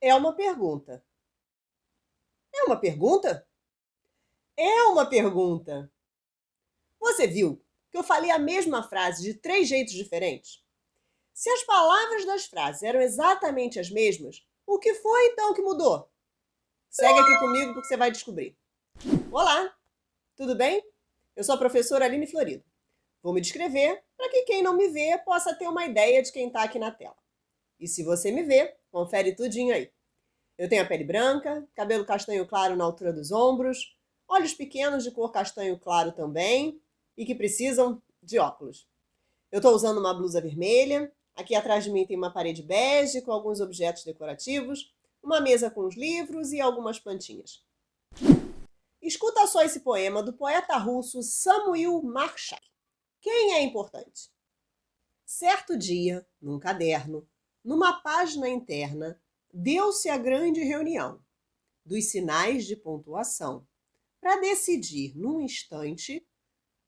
É uma pergunta. É uma pergunta? É uma pergunta. Você viu que eu falei a mesma frase de 3 jeitos diferentes? Se as palavras das frases eram exatamente as mesmas, o que foi então que mudou? Segue aqui comigo porque você vai descobrir. Olá, tudo bem? Eu sou a professora Aline Florido. Vou me descrever para que quem não me vê possa ter uma ideia de quem está aqui na tela. E se você me vê, confere tudinho aí. Eu tenho a pele branca, cabelo castanho claro na altura dos ombros, olhos pequenos de cor castanho claro também e que precisam de óculos. Eu estou usando uma blusa vermelha, aqui atrás de mim tem uma parede bege com alguns objetos decorativos, uma mesa com os livros e algumas plantinhas. Escuta só esse poema do poeta russo Samuil Marshak. Quem é importante? Certo dia, num caderno, numa página interna, deu-se a grande reunião dos sinais de pontuação para decidir, num instante,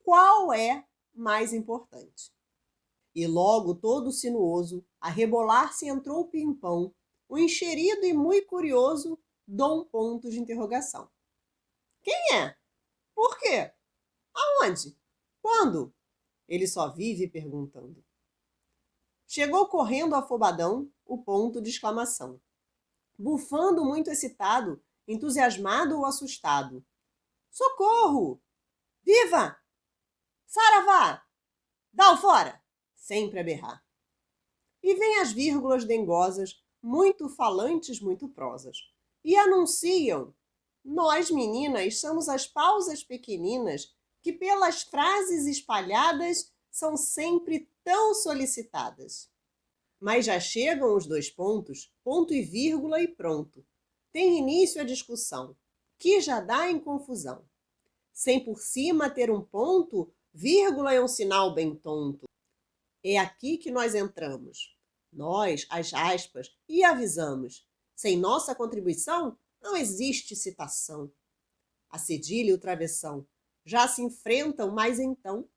qual é mais importante. E logo, todo sinuoso, a rebolar-se entrou o pimpão, o encherido e muito curioso Dom ponto de interrogação. Quem é? Por quê? Aonde? Quando? Ele só vive perguntando. Chegou correndo afobadão o ponto de exclamação. Bufando muito excitado, entusiasmado ou assustado. Socorro! Viva! Saravá! Dá o fora! Sempre a berrar. E vêm as vírgulas dengosas, muito falantes, muito prosas. E anunciam: nós, meninas, somos as pausas pequeninas que pelas frases espalhadas são sempre tão solicitadas. Mas já chegam os 2 pontos, ponto e vírgula e pronto. Tem início a discussão, que já dá em confusão. Sem por cima ter um ponto, vírgula é um sinal bem tonto. É aqui que nós entramos. Nós, as aspas, e avisamos. Sem nossa contribuição, não existe citação. A cedilha e o travessão já se enfrentam, mas então,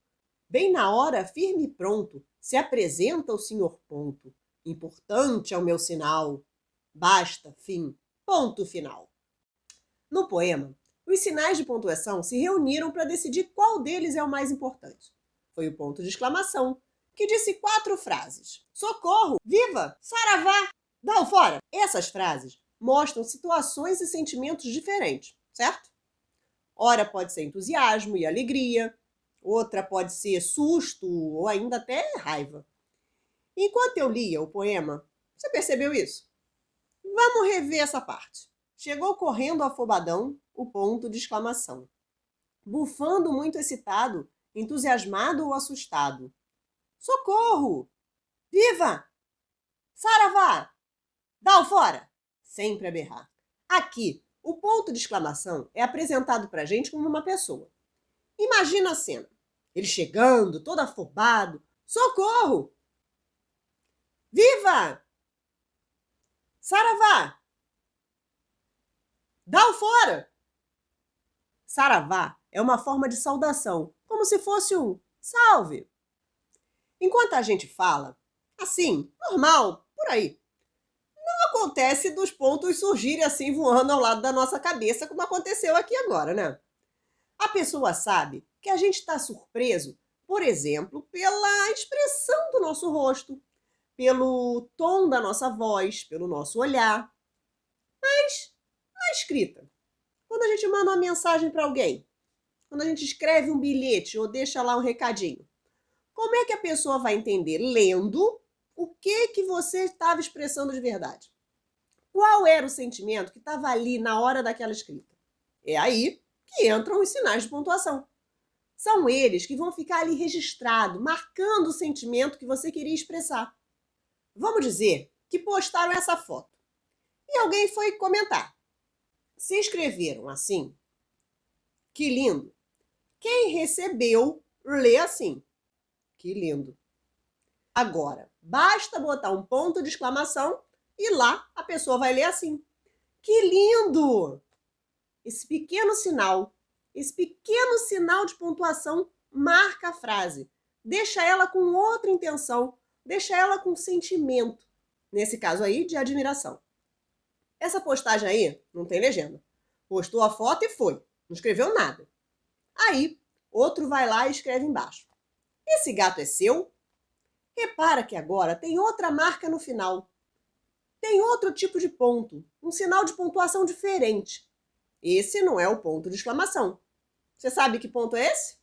bem na hora, firme e pronto, se apresenta o senhor ponto. Importante é o meu sinal. Basta, fim, ponto final. No poema, os sinais de pontuação se reuniram para decidir qual deles é o mais importante. Foi o ponto de exclamação, que disse 4 frases. Socorro! Viva! Saravá! Dá o fora! Essas frases mostram situações e sentimentos diferentes, certo? Ora pode ser entusiasmo e alegria, outra pode ser susto ou ainda até raiva. Enquanto eu lia o poema, você percebeu isso? Vamos rever essa parte. Chegou correndo afobadão o ponto de exclamação. Bufando muito excitado, entusiasmado ou assustado. Socorro! Viva! Saravá! Dá o fora! Sempre a berrar. Aqui, o ponto de exclamação é apresentado pra gente como uma pessoa. Imagina a cena. Ele chegando, todo afobado. Socorro! Viva! Saravá! Dá o fora! Saravá é uma forma de saudação, como se fosse um salve. Enquanto a gente fala, assim, normal, por aí, não acontece dos pontos surgirem assim voando ao lado da nossa cabeça, como aconteceu aqui agora, né? A pessoa sabe que a gente está surpreso, por exemplo, pela expressão do nosso rosto, pelo tom da nossa voz, pelo nosso olhar. Mas na escrita, quando a gente manda uma mensagem para alguém, quando a gente escreve um bilhete ou deixa lá um recadinho, como é que a pessoa vai entender lendo o que você estava expressando de verdade? Qual era o sentimento que estava ali na hora daquela escrita? É aí que entram os sinais de pontuação. São eles que vão ficar ali registrado, marcando o sentimento que você queria expressar. Vamos dizer que postaram essa foto e alguém foi comentar. Se escreveram assim, que lindo. Quem recebeu, lê assim, que lindo. Agora, basta botar um ponto de exclamação e lá a pessoa vai ler assim, que lindo. Esse pequeno sinal de pontuação marca a frase, deixa ela com outra intenção, deixa ela com sentimento, nesse caso aí, de admiração. Essa postagem aí não tem legenda. Postou a foto e foi. Não escreveu nada. Aí, outro vai lá e escreve embaixo: esse gato é seu? Repara que agora tem outra marca no final. Tem outro tipo de ponto, um sinal de pontuação diferente. Esse não é o ponto de exclamação. Você sabe que ponto é esse?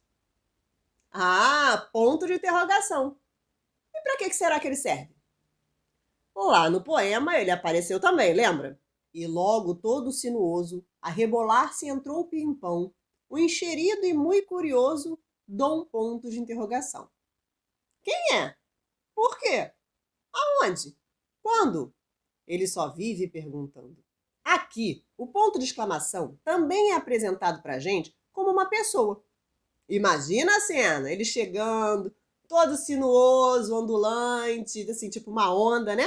Ah, ponto de interrogação. E para que será que ele serve? Lá no poema ele apareceu também, lembra? E logo todo sinuoso, a rebolar-se entrou o pimpão, o encherido e muito curioso, Dom ponto de interrogação. Quem é? Por quê? Aonde? Quando? Ele só vive perguntando. Aqui, o ponto de exclamação também é apresentado pra gente como uma pessoa. Imagina a cena, ele chegando, todo sinuoso, ondulante, assim, tipo uma onda, né?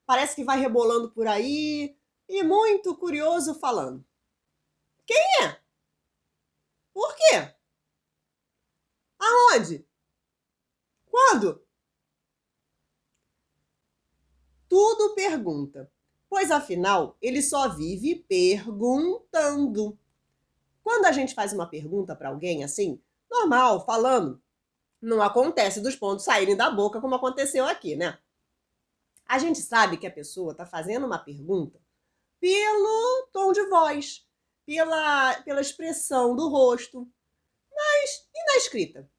Parece que vai rebolando por aí e muito curioso falando. Quem é? Por quê? Aonde? Quando? Tudo pergunta, pois afinal ele só vive perguntando. Quando a gente faz uma pergunta para alguém assim, normal, falando, não acontece dos pontos saírem da boca como aconteceu aqui, né? A gente sabe que a pessoa está fazendo uma pergunta pelo tom de voz, pela expressão do rosto. Mas e na escrita?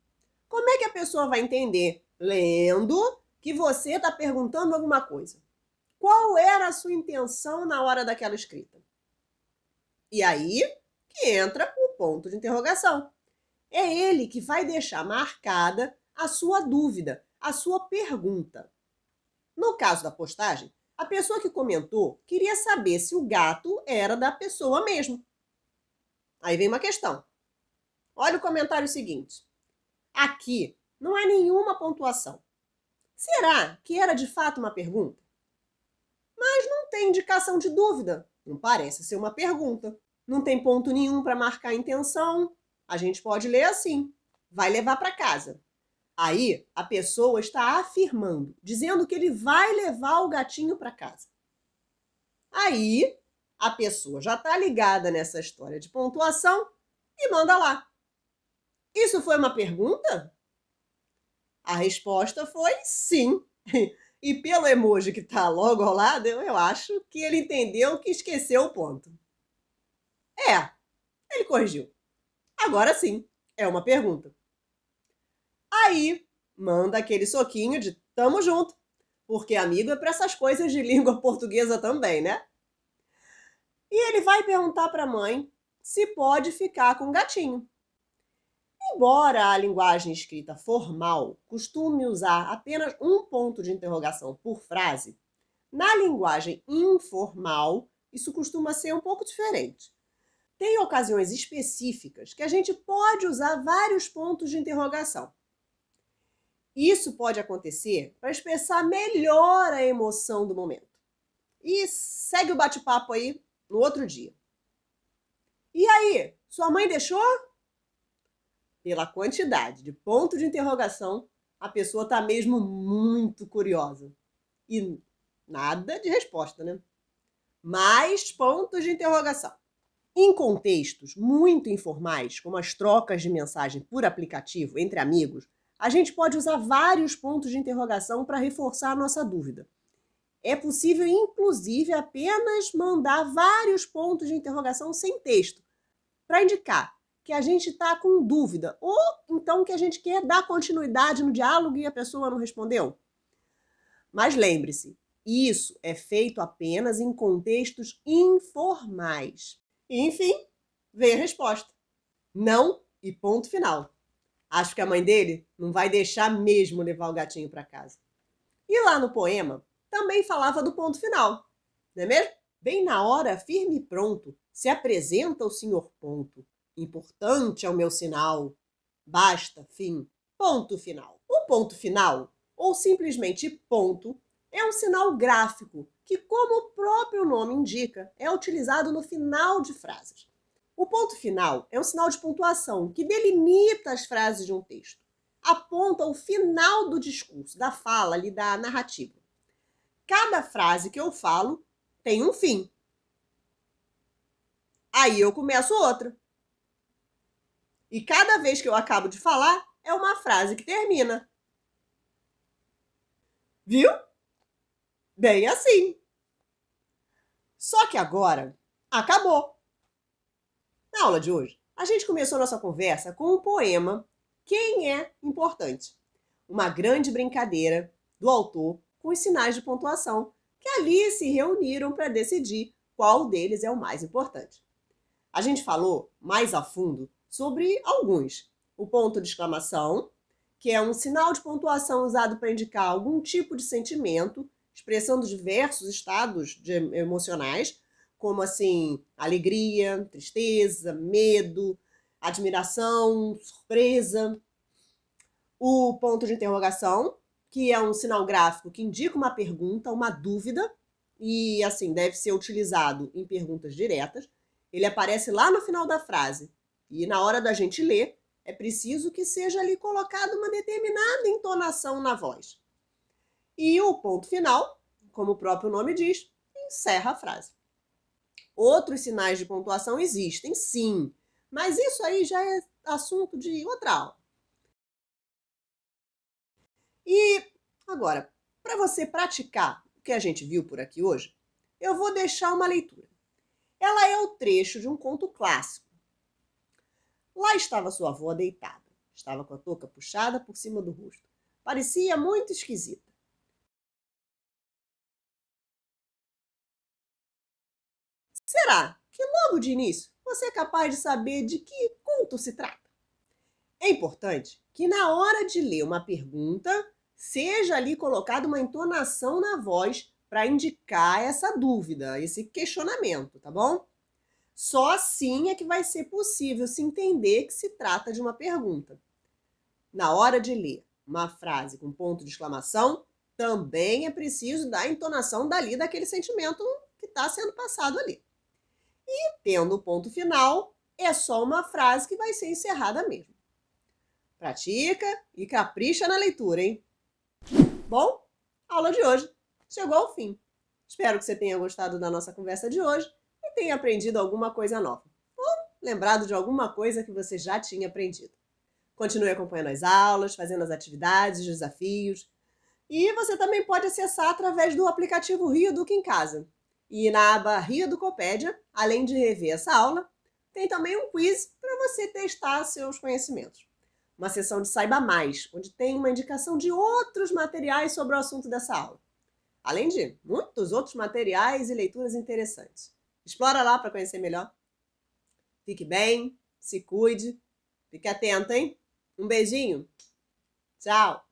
Como é que a pessoa vai entender, lendo, que você está perguntando alguma coisa? Qual era a sua intenção na hora daquela escrita? E aí que entra o ponto de interrogação. É ele que vai deixar marcada a sua dúvida, a sua pergunta. No caso da postagem, a pessoa que comentou queria saber se o gato era da pessoa mesmo. Aí vem uma questão. Olha o comentário seguinte. Aqui não há nenhuma pontuação. Será que era de fato uma pergunta? Mas não tem indicação de dúvida. Não parece ser uma pergunta. Não tem ponto nenhum para marcar a intenção. A gente pode ler assim. Vai levar para casa. Aí a pessoa está afirmando, dizendo que ele vai levar o gatinho para casa. Aí a pessoa já está ligada nessa história de pontuação e manda lá. Isso foi uma pergunta? A resposta foi sim. E pelo emoji que está logo ao lado, eu acho que ele entendeu que esqueceu o ponto. É, ele corrigiu. Agora sim, é uma pergunta. Aí manda aquele soquinho de tamo junto, porque amigo é para essas coisas de língua portuguesa também, né? E ele vai perguntar para a mãe se pode ficar com o gatinho. Embora a linguagem escrita formal costume usar apenas um ponto de interrogação por frase, na linguagem informal isso costuma ser um pouco diferente. Tem ocasiões específicas que a gente pode usar vários pontos de interrogação. Isso pode acontecer para expressar melhor a emoção do momento. E segue o bate-papo aí no outro dia. E aí, sua mãe deixou? Pela quantidade de ponto de interrogação, a pessoa está mesmo muito curiosa. E nada de resposta, né? Mais pontos de interrogação. Em contextos muito informais, como as trocas de mensagem por aplicativo entre amigos, a gente pode usar vários pontos de interrogação para reforçar a nossa dúvida. É possível, inclusive, apenas mandar vários pontos de interrogação sem texto, para indicar que a gente está com dúvida, ou então que a gente quer dar continuidade no diálogo e a pessoa não respondeu. Mas lembre-se, isso é feito apenas em contextos informais. E, enfim, veio a resposta. Não e ponto final. Acho que a mãe dele não vai deixar mesmo levar o gatinho para casa. E lá no poema também falava do ponto final, não é mesmo? Bem na hora, firme e pronto, se apresenta o senhor ponto. Importante é o meu sinal. Basta, fim, ponto final. O ponto final, ou simplesmente ponto, é um sinal gráfico que, como o próprio nome indica, é utilizado no final de frases. O ponto final é um sinal de pontuação que delimita as frases de um texto. Aponta o final do discurso, da fala, ali, da narrativa. Cada frase que eu falo tem um fim. Aí eu começo outra. E cada vez que eu acabo de falar, é uma frase que termina. Viu? Bem assim. Só que agora acabou. Na aula de hoje, a gente começou nossa conversa com o poema Quem é Importante? Uma grande brincadeira do autor com os sinais de pontuação, que ali se reuniram para decidir qual deles é o mais importante. A gente falou mais a fundo sobre alguns. O ponto de exclamação, que é um sinal de pontuação usado para indicar algum tipo de sentimento, expressando diversos estados emocionais, como assim, alegria, tristeza, medo, admiração, surpresa. O ponto de interrogação, que é um sinal gráfico que indica uma pergunta, uma dúvida, e assim, deve ser utilizado em perguntas diretas. Ele aparece lá no final da frase. E na hora da gente ler, é preciso que seja ali colocada uma determinada entonação na voz. E o ponto final, como o próprio nome diz, encerra a frase. Outros sinais de pontuação existem, sim, mas isso aí já é assunto de outra aula. E agora, para você praticar o que a gente viu por aqui hoje, eu vou deixar uma leitura. Ela é o trecho de um conto clássico. Lá estava sua avó deitada. Estava com a touca puxada por cima do rosto. Parecia muito esquisita. Será que logo de início você é capaz de saber de que conto se trata? É importante que na hora de ler uma pergunta, seja ali colocada uma entonação na voz para indicar essa dúvida, esse questionamento, tá bom? Só assim é que vai ser possível se entender que se trata de uma pergunta. Na hora de ler uma frase com ponto de exclamação, também é preciso dar a entonação dali daquele sentimento que está sendo passado ali. E tendo o ponto final, é só uma frase que vai ser encerrada mesmo. Pratica e capricha na leitura, hein? Bom, a aula de hoje chegou ao fim. Espero que você tenha gostado da nossa conversa de hoje e tenha aprendido alguma coisa nova. Ou lembrado de alguma coisa que você já tinha aprendido. Continue acompanhando as aulas, fazendo as atividades, os desafios. E você também pode acessar através do aplicativo Rio Educa em Casa. E na aba Rio Educopédia, além de rever essa aula, tem também um quiz para você testar seus conhecimentos. Uma sessão de Saiba Mais, onde tem uma indicação de outros materiais sobre o assunto dessa aula. Além de muitos outros materiais e leituras interessantes. Explora lá para conhecer melhor. Fique bem, se cuide, fique atento, hein? Um beijinho. Tchau.